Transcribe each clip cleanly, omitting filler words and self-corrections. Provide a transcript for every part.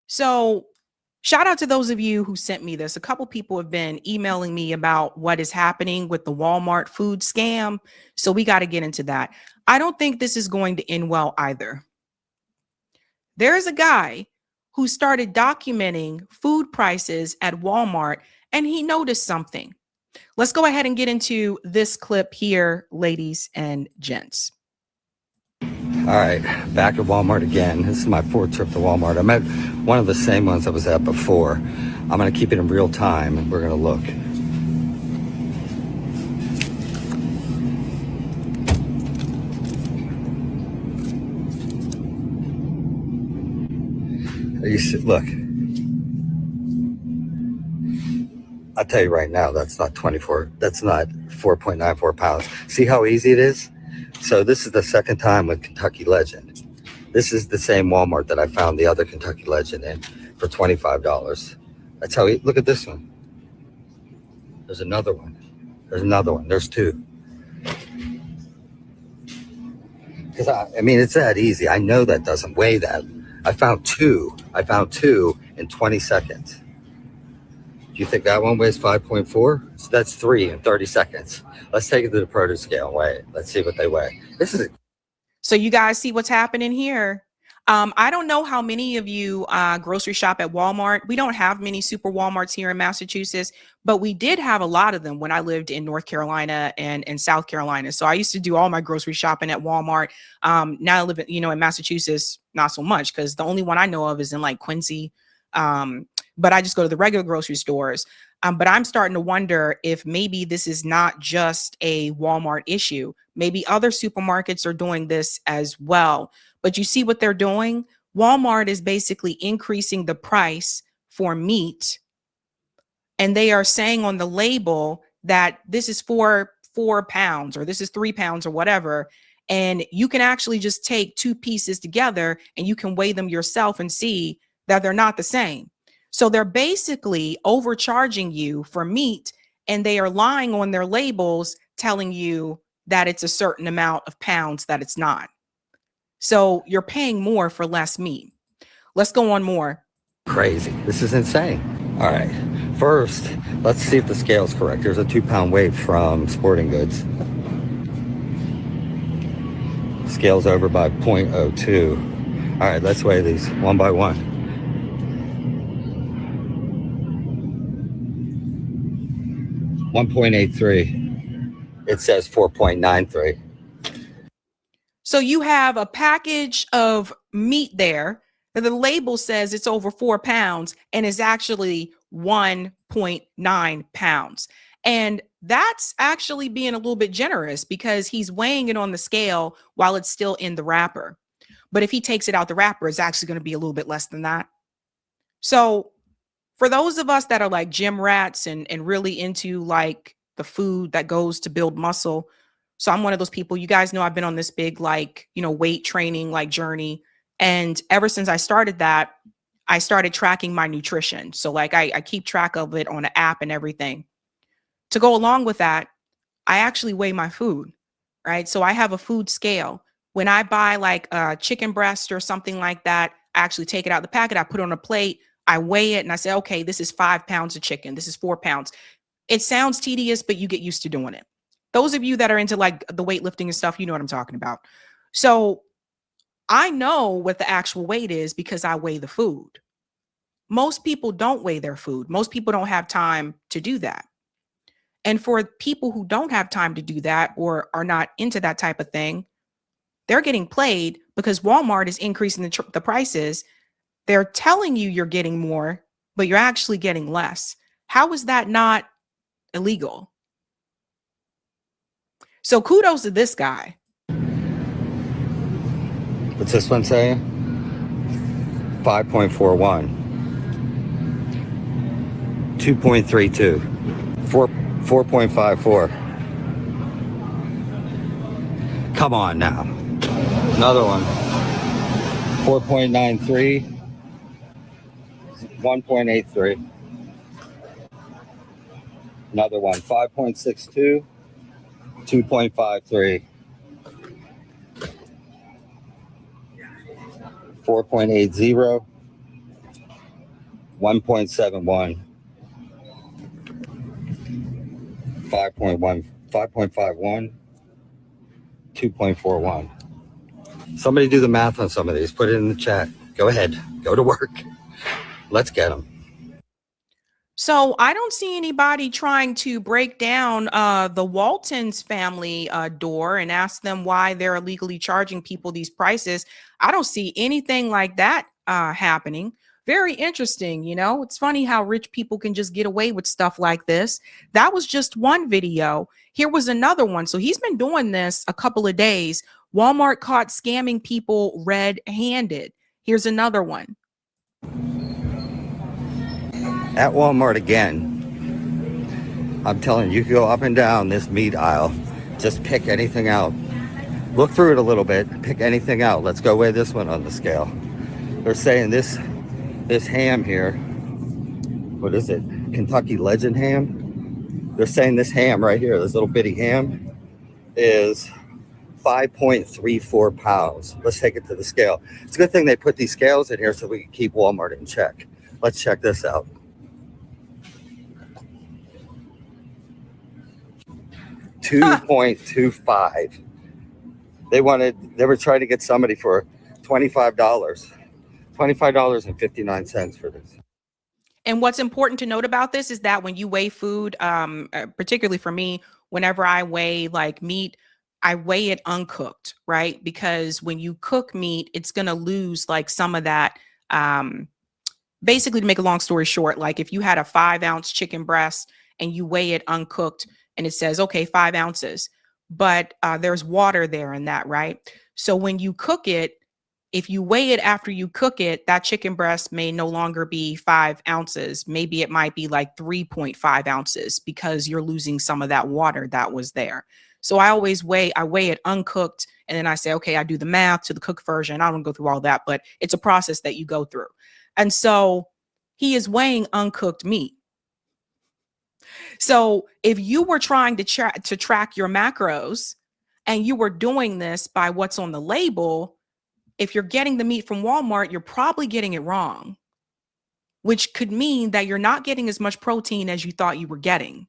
So shout out to those of you who sent me this. A couple people have been emailing me about what is happening with the Walmart food scam. So we got to get into that. I don't think this is going to end well either. There's a guy who started documenting food prices at Walmart, and he noticed something. Let's go ahead and get into this clip here, ladies and gents. All right, back at Walmart again. This is my fourth trip to Walmart. I'm at one of the same ones I was at before. I'm going to keep it in real time, and we're going to look. Look, I'll tell you right now, that's not 4.94 pounds. See how easy it is? So this is the second time with Kentucky Legend. This is the same Walmart that I found the other Kentucky Legend in for $25. That's how, look at this one. There's another one. There's two. Because I mean, it's that easy. I know that doesn't weigh that. I found two in 20 seconds. Do you think that one weighs 5.4? So that's 3 in 30 seconds. Let's take it to the produce scale and weigh it. Let's see what they weigh. So you guys see what's happening here. I don't know how many of you grocery shop at Walmart. We don't have many super Walmarts here in Massachusetts, but we did have a lot of them when I lived in North Carolina and South Carolina. So I used to do all my grocery shopping at Walmart. Now I live in Massachusetts, not so much, because the only one I know of is in like Quincy. But I just go to the regular grocery stores. But I'm starting to wonder if maybe this is not just a Walmart issue. Maybe other supermarkets are doing this as well. But you see what they're doing? Walmart is basically increasing the price for meat. And they are saying on the label that this is for 4 pounds or this is 3 pounds or whatever. And you can actually just take two pieces together and you can weigh them yourself and see that they're not the same. So they're basically overcharging you for meat, and they are lying on their labels telling you that it's a certain amount of pounds that it's not. So you're paying more for less meat. Let's go on more. Crazy. This is insane. All right. First, let's see if the scale is correct. There's a 2-pound weight from Sporting Goods. Scale's over by 0.02. All right, let's weigh these one by one. 1.83. It says 4.93. So you have a package of meat there that the label says it's over 4 pounds and is actually 1.9 pounds. And that's actually being a little bit generous because he's weighing it on the scale while it's still in the wrapper. But if he takes it out the wrapper, it's actually going to be a little bit less than that. So for those of us that are like gym rats and really into like the food that goes to build muscle. So I'm one of those people, you guys know I've been on this big, like, weight training, like journey. And ever since I started that, I started tracking my nutrition. So like I keep track of it on an app and everything. To go along with that, I actually weigh my food, right? So I have a food scale. When I buy like a chicken breast or something like that, I actually take it out of the packet. I put it on a plate. I weigh it and I say, okay, this is 5 pounds of chicken. This is 4 pounds. It sounds tedious, but you get used to doing it. Those of you that are into like the weightlifting and stuff, you know what I'm talking about. So I know what the actual weight is because I weigh the food. Most people don't weigh their food. Most people don't have time to do that. And for people who don't have time to do that or are not into that type of thing, they're getting played because Walmart is increasing the prices. They're telling you you're getting more, but you're actually getting less. How is that not illegal? So kudos to this guy. What's this one saying? 5.41. 2.32. 4.54. Come on now. Another one. 4.93. 1.83. Another one. 5.62. 2.53. 4.80, 1.71, 5.1, 5.51, 2.41. Somebody do the math on some of these. Put it in the chat. Go ahead. Go to work. Let's get them. So I don't see anybody trying to break down the Waltons family door and ask them why they're illegally charging people these prices. I don't see anything like that happening. Very interesting. You know, it's funny how rich people can just get away with stuff like this. That was just one video. Here was another one. So he's been doing this a couple of days. Walmart caught scamming people red-handed. Here's another one. At Walmart again, I'm telling you, you can go up and down this meat aisle. Just pick anything out. Look through it a little bit. Pick anything out. Let's go weigh this one on the scale. They're saying this ham here, what is it? Kentucky Legend ham? They're saying this ham right here, this little bitty ham, is 5.34 pounds. Let's take it to the scale. It's a good thing they put these scales in here so we can keep Walmart in check. Let's check this out. 2.25. They were trying to get somebody for $25.59 for this. And what's important to note about this is that when you weigh food, particularly for me, whenever I weigh like meat, I weigh it uncooked, right? Because when you cook meat, it's going to lose like some of that. Basically, to make a long story short, like if you had a 5-ounce chicken breast and you weigh it uncooked and it says, okay, 5 ounces, but there's water there in that, right? So when you cook it, if you weigh it after you cook it, that chicken breast may no longer be 5 ounces. Maybe it might be like 3.5 ounces because you're losing some of that water that was there. So I weigh it uncooked. And then I say, okay, I do the math to the cooked version. I don't go through all that, but it's a process that you go through. And so he is weighing uncooked meat. So if you were trying to track your macros and you were doing this by what's on the label, if you're getting the meat from Walmart, you're probably getting it wrong, which could mean that you're not getting as much protein as you thought you were getting.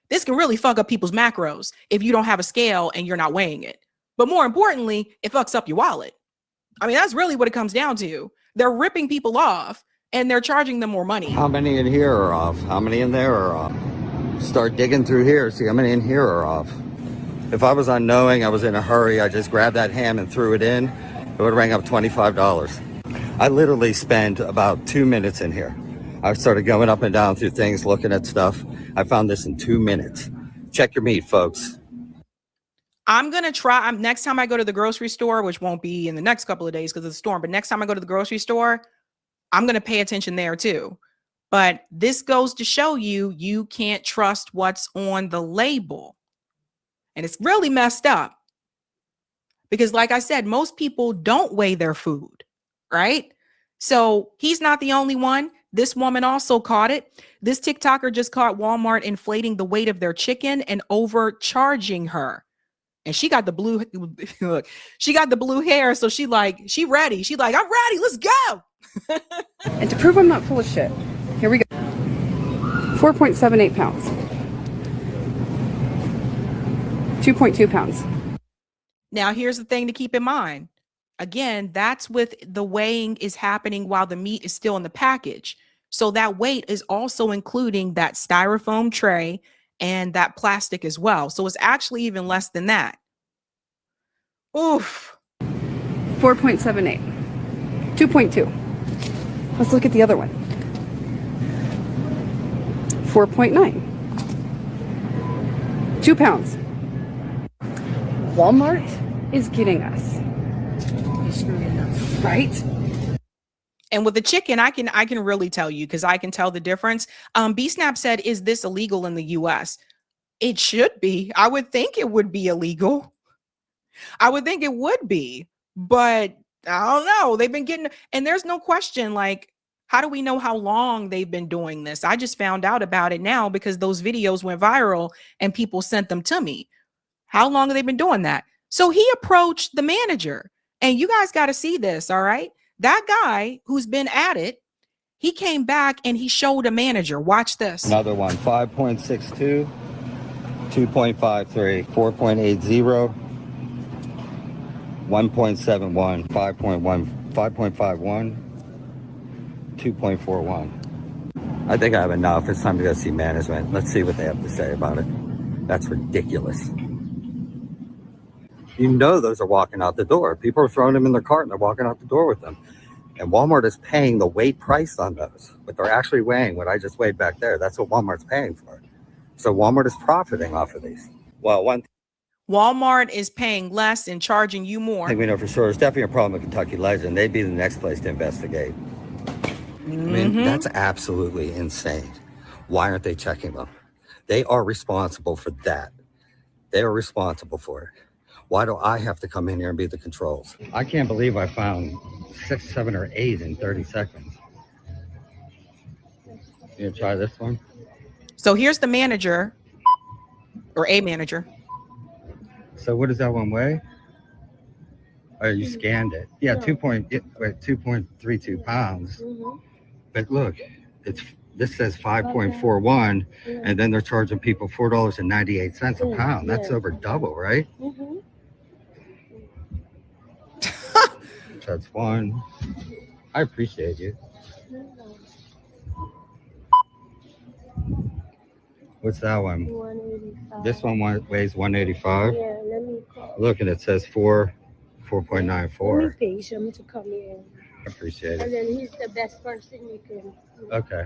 This can really fuck up people's macros if you don't have a scale and you're not weighing it. But more importantly, it fucks up your wallet. I mean, that's really what it comes down to. They're ripping people off and they're charging them more money. How many in here are off? How many in there are off? Start digging through here, see how many in here are off. If I was unknowing, I was in a hurry, I just grabbed that ham and threw it in, it would ring up $25. I literally spent about 2 minutes in here. I started going up and down through things, looking at stuff. I found this in 2 minutes. Check your meat, folks. I'm going to try, next time I go to the grocery store, which won't be in the next couple of days because of the storm, but next time I go to the grocery store, I'm going to pay attention there too. But this goes to show you, you can't trust what's on the label. And it's really messed up because like I said, most people don't weigh their food, right? So he's not the only one. This woman also caught it. This TikToker just caught Walmart inflating the weight of their chicken and overcharging her. And she got the blue, look, she got the blue hair. So she ready. She like, I'm ready. Let's go. And to prove I'm not full of shit, here we go. 4.78 pounds. 2.2 pounds. Now, here's the thing to keep in mind. Again, that's with the weighing is happening while the meat is still in the package. So that weight is also including that styrofoam tray and that plastic as well. So it's actually even less than that. Oof. 4.78. 2.2. Let's look at the other one. 4.9. 2 pounds. Walmart is getting us. Right? And with the chicken, I can really tell you because I can tell the difference. B-Snap said, is this illegal in the US? It should be. I would think it would be illegal. I would think it would be, but I don't know. They've been getting, and there's no question, like, how do we know how long they've been doing this? I just found out about it now because those videos went viral and people sent them to me. How long have they been doing that? So he approached the manager And you guys got to see this, all right? That guy who's been at it, he came back and he showed a manager. Watch this. Another one, 5.62, 2.53, 4.80, 1.71, 5.1, 5.51, 2.41. I think I have enough. It's time to go see management. Let's see what they have to say about it. That's ridiculous. You know those are walking out the door. People are throwing them in their cart and they're walking out the door with them. And Walmart is paying the weight price on those, but they're actually weighing what I just weighed back there. That's what Walmart's paying for. So Walmart is profiting off of these. Well, one Walmart is paying less and charging you more. thing we know for sure is definitely a problem with Kentucky Legend. They'd be the next place to investigate. I mean, that's absolutely insane. Why aren't they checking them? They are responsible for that. They are responsible for it. Why do I have to come in here and be the controls? I can't believe I found 6, 7, or 8 in 30 seconds. You gonna try this one? So here's the manager or a manager. So what does that one weigh? Oh, you scanned it. Yeah, 2.32 pounds. But look, this says 5.41, and then they're charging people $4.98 a pound. That's over double, right? That's one. I appreciate you. What's that one? 185. This one weighs 185. Yeah, let me call. Look, and it says 4.94. Let me pay him to come in. I appreciate And it. then he's the best person you can. Okay.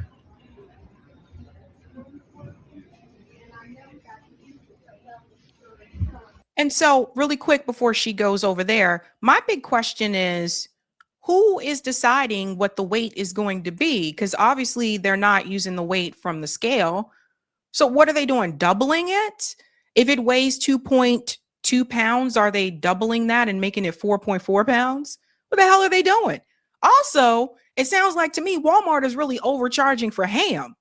And so really quick before she goes over there, my big question is, who is deciding what the weight is going to be? Because obviously they're not using the weight from the scale. So what are they doing? Doubling it? If it weighs 2.2 pounds, are they doubling that and making it 4.4 pounds? What the hell are they doing? Also, it sounds like to me, Walmart is really overcharging for ham.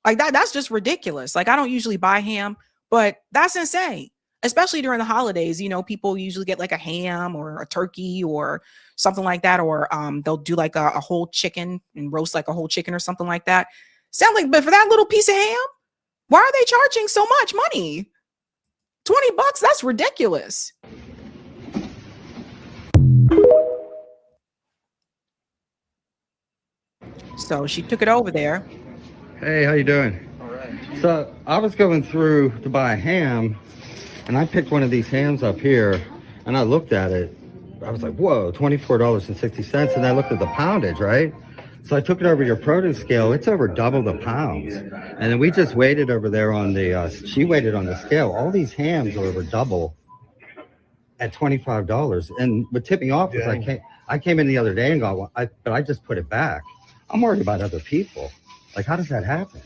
Like that's just ridiculous. Like I don't usually buy ham, but that's insane. Especially during the holidays, you know, people usually get like a ham or a turkey or something like that, or they'll do like a whole chicken and roast like a whole chicken or something like that. Sound like, but for that little piece of ham, why are they charging so much money? $20? That's ridiculous. So she took it over there. Hey, how you doing? All right. So I was going through to buy a ham, and I picked one of these hams up here, and I looked at it. I was like, whoa, $24.60. And I looked at the poundage, right? So I took it over your produce scale. It's over double the pounds. And then we just waited over there on the, she waited on the scale. All these hams are over double at $25. And what tipped me off was I came in the other day and got one, but I just put it back. I'm worried about other people. Like, how does that happen?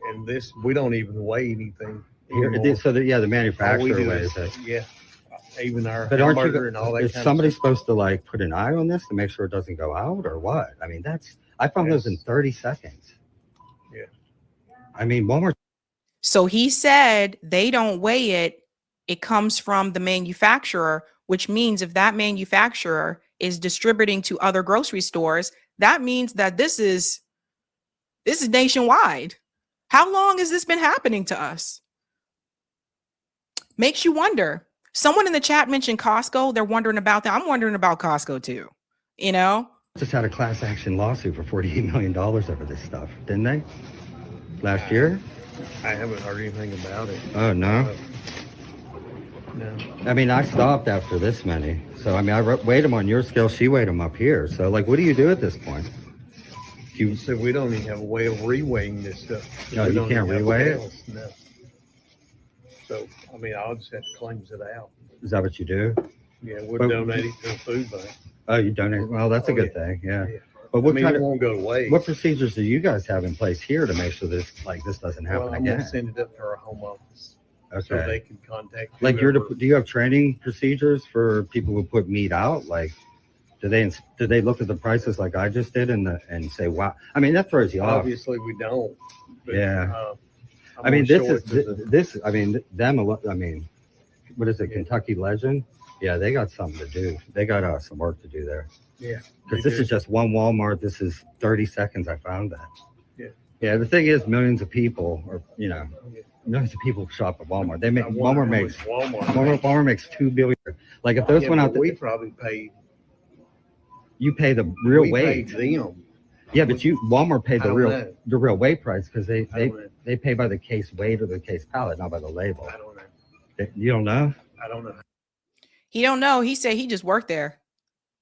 And this, we don't even weigh anything. Here, so the All we manufacturer do weighs is, it. yeah, even our But aren't hamburger you, and all that is kind somebody of supposed to like put an eye on this to make sure it doesn't go out or what? I mean, I found those in 30 seconds. Yeah. I mean, Walmart. So he said they don't weigh it. It comes from the manufacturer, which means if that manufacturer is distributing to other grocery stores, that means that this is nationwide. How long has this been happening to us? Makes you wonder. Someone in the chat mentioned Costco. They're wondering about that. I'm wondering about Costco too. You know? Just had a class action lawsuit for $48 million over this stuff, didn't they? Last year? I haven't heard anything about it. Oh, no? No. I mean, I stopped after this many. So, I mean, I weighed them on your scale. She weighed them up here. So, like, what do you do at this point? You said we don't even have a way of reweighing this stuff. No, We you don't can't even have reweigh it? scales, no. So, I mean, I'll just have to cleanse it out. Is that what you do? Yeah, we'll But- donate it to a food bank. Oh, you donate? Well, that's a Oh, good yeah. thing. Yeah. Yeah. But I what mean, kind it of, won't go to waste. what procedures do you guys have in place here to make sure this doesn't happen Well, I'm again? gonna send it up to our home office so Okay. they can contact. Like whoever. do you have training procedures for people who put meat out? Like, do they look at the prices like I just did and say, wow? I mean, that throws you off. Obviously, we don't. But, Yeah. I'm I mean, gonna show it to the- I mean, what is it? Kentucky Legend. Yeah, they got something to do. They got some work to do there. Yeah. Because they this do. is just one Walmart. This is 30 seconds. I found that. Yeah. Yeah. The thing is, millions of people, or Yeah. millions of people shop at Walmart. They make I wonder how much Walmart makes $2 billion. Like if those went out, we probably paid. You pay the real we weight. Paid them. Yeah, but Walmart paid the real weight price because they pay by the case weight or the case pallet, not by the label. I don't know. You don't know? I don't know. He don't know. He said he just worked there.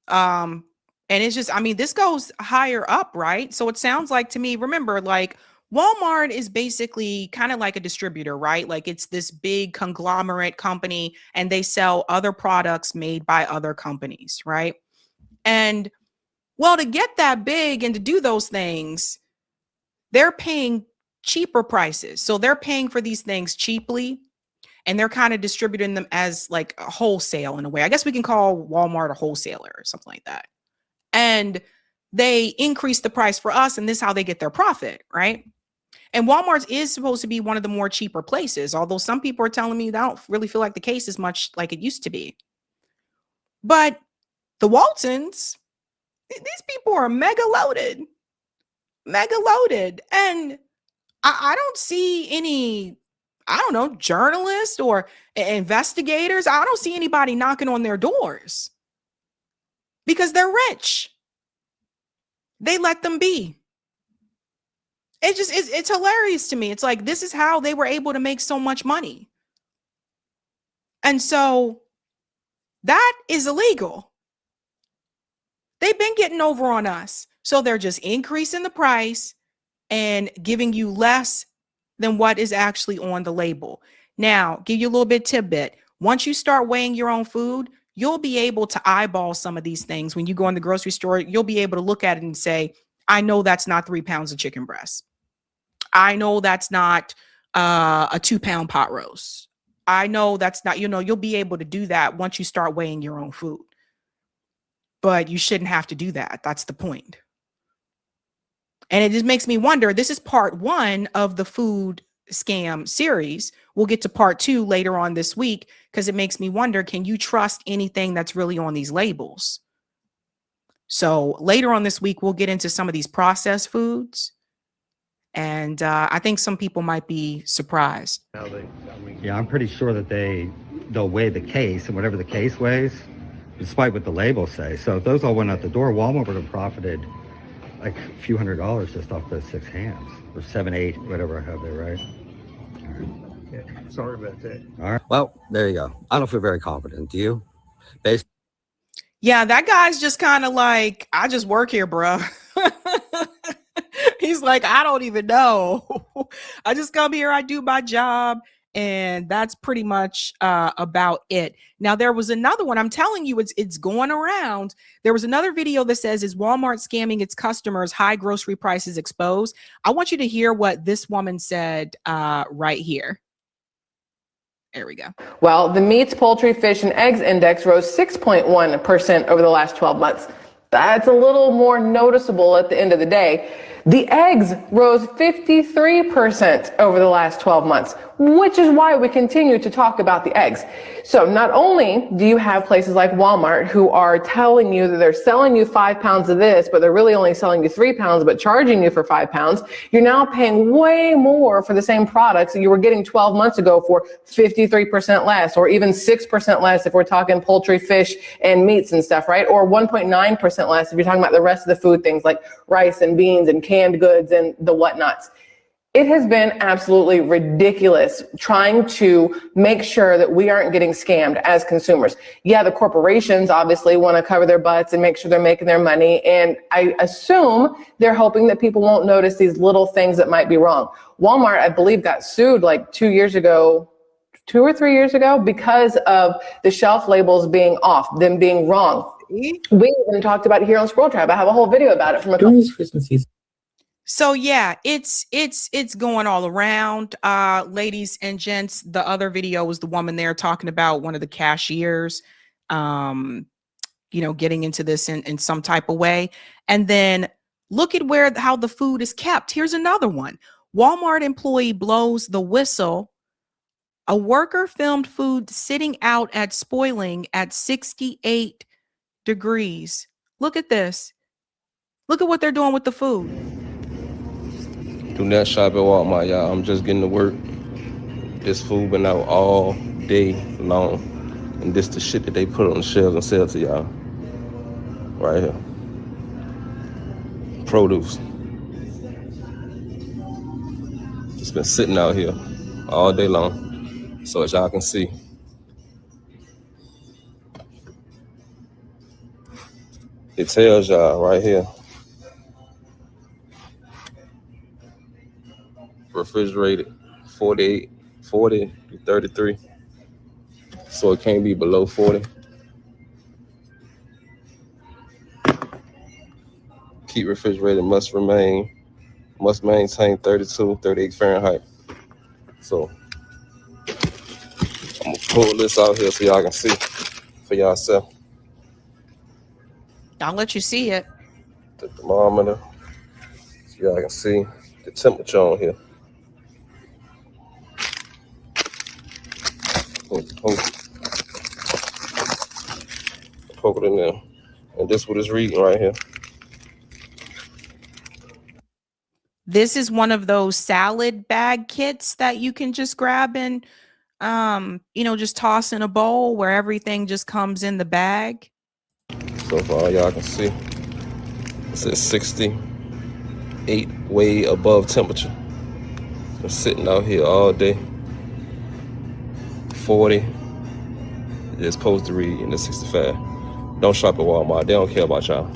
And it's just, I mean, this goes higher up, right? So it sounds like to me, remember, like Walmart is basically kind of like a distributor, right? Like it's this big conglomerate company and they sell other products made by other companies, right? And well, to get that big and to do those things, they're paying cheaper prices. So they're paying for these things cheaply and they're kind of distributing them as like a wholesale in a way. I guess we can call Walmart a wholesaler or something like that. And they increase the price for us and this is how they get their profit, right? And Walmart is supposed to be one of the more cheaper places, although some people are telling me they don't really feel like the case is much like it used to be. But the Waltons, these people are mega loaded. And I don't see any, I don't know, journalists or investigators. I don't see anybody knocking on their doors because they're rich. They let them be. It's hilarious to me. It's like, this is how they were able to make so much money. And so that is illegal. They've been getting over on us. So they're just increasing the price and giving you less than what is actually on the label. Now, give you a little bit tidbit. Once you start weighing your own food, you'll be able to eyeball some of these things. When you go in the grocery store, you'll be able to look at it and say, I know that's not 3 pounds of chicken breast. I know that's not a 2-pound pot roast. I know that's not, you'll be able to do that once you start weighing your own food. But you shouldn't have to do that. That's the point. And it just makes me wonder, this is part 1 of the food scam series. We'll get to part 2 later on this week because it makes me wonder, can you trust anything that's really on these labels? So later on this week, we'll get into some of these processed foods. And I think some people might be surprised. Yeah, I'm pretty sure that they'll weigh the case and whatever the case weighs, despite what the labels say. So if those all went out the door, Walmart would have profited like a few $100s just off those 6 hams or 7, 8, whatever I have there, right? All right. Yeah, sorry about that. All right. Well, there you go. I don't feel very confident. Do you? Basically. Yeah, that guy's just kind of like, I just work here, bro. He's like, I don't even know. I just come here, I do my job, and that's pretty much about it. Now, there was another one. I'm telling you, it's going around. There was another video that says, is Walmart scamming its customers? High grocery prices exposed. I want you to hear what this woman said right here. There we go. Well, the meats, poultry, fish, and eggs index rose 6.1% over the last 12 months. That's a little more noticeable at the end of the day. The eggs rose 53% over the last 12 months, which is why we continue to talk about the eggs. So not only do you have places like Walmart who are telling you that they're selling you 5 pounds of this, but they're really only selling you 3 pounds, but charging you for 5 pounds, you're now paying way more for the same products that you were getting 12 months ago for 53% less, or even 6% less if we're talking poultry, fish, and meats and stuff, right? Or 1.9% less if you're talking about the rest of the food things like rice and beans and canned goods and the whatnots. It has been absolutely ridiculous trying to make sure that we aren't getting scammed as consumers. Yeah, the corporations obviously want to cover their butts and make sure they're making their money. And I assume they're hoping that people won't notice these little things that might be wrong. Walmart, I believe, got sued like 2 years ago, 2 or 3 years ago, because of the shelf labels being off, them being wrong. We even talked about it here on Squirrel Tribe. I have a whole video about it from a couple Christmas season. So yeah, it's going all around, ladies and gents. The other video was the woman there talking about one of the cashiers, getting into this in some type of way. And then look at how the food is kept. Here's another one. Walmart employee blows the whistle A worker filmed food sitting out at spoiling at 68 degrees. Look at this. Look at what they're doing with the food. Do not shop at Walmart, y'all. I'm just getting to work. This food been out all day long. And this the shit that they put on the shelves and sell to y'all. Right here. Produce. It's been sitting out here all day long. So as y'all can see, it tells y'all right here. Refrigerated 40 to 33. So it can't be below 40. Keep refrigerated, must maintain 32, 38 Fahrenheit. So I'm gonna pull this out here so y'all can see for yourself. I'll let you see it. The thermometer, so y'all can see the temperature on here. Poke it in there. And this what it's reading right here. This is one of those salad bag kits that you can just grab and just toss in a bowl where everything just comes in the bag. So far y'all can see it says 68, way above temperature. Been sitting out here all day. 40. It's supposed to read in the 65. Don't shop at Walmart. They don't care about y'all.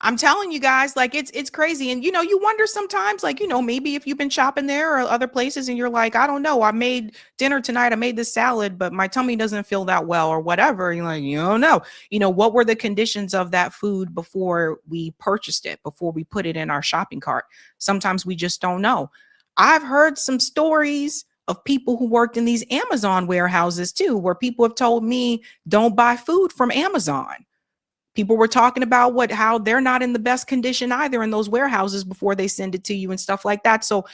I'm telling you guys, like it's crazy. And you wonder sometimes, like, maybe if you've been shopping there or other places and you're like, I don't know, I made dinner tonight, I made this salad, but my tummy doesn't feel that well or whatever. You're like, you don't know. What were the conditions of that food before we purchased it, before we put it in our shopping cart? Sometimes we just don't know. I've heard some stories of people who worked in these Amazon warehouses too, where people have told me, don't buy food from Amazon. People were talking about how they're not in the best condition either in those warehouses before they send it to you and stuff like that. So,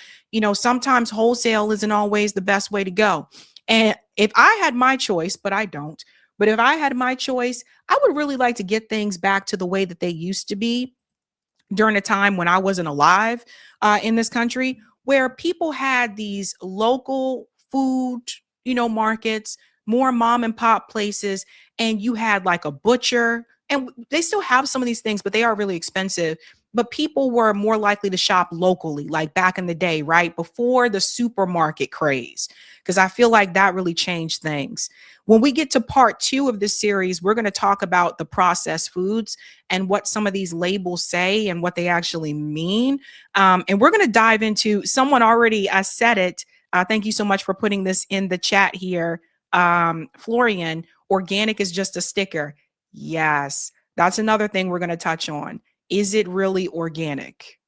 sometimes wholesale isn't always the best way to go. And if I had my choice, but I don't, but if I had my choice, I would really like to get things back to the way that they used to be during a time when I wasn't alive in this country, where people had these local food, markets, more mom and pop places, and you had like a butcher. And they still have some of these things, but they are really expensive. But people were more likely to shop locally, like back in the day, right? Before the supermarket craze, because I feel like that really changed things. When we get to part 2 of this series, we're going to talk about the processed foods and what some of these labels say and what they actually mean. And we're going to dive into, someone already said it. Thank you so much for putting this in the chat here. Florian, organic is just a sticker. Yes, that's another thing we're going to touch on. Is it really organic?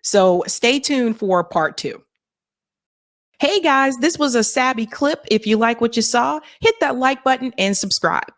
So stay tuned for part 2. Hey guys, this was a Sabby clip. If you like what you saw, hit that like button and subscribe.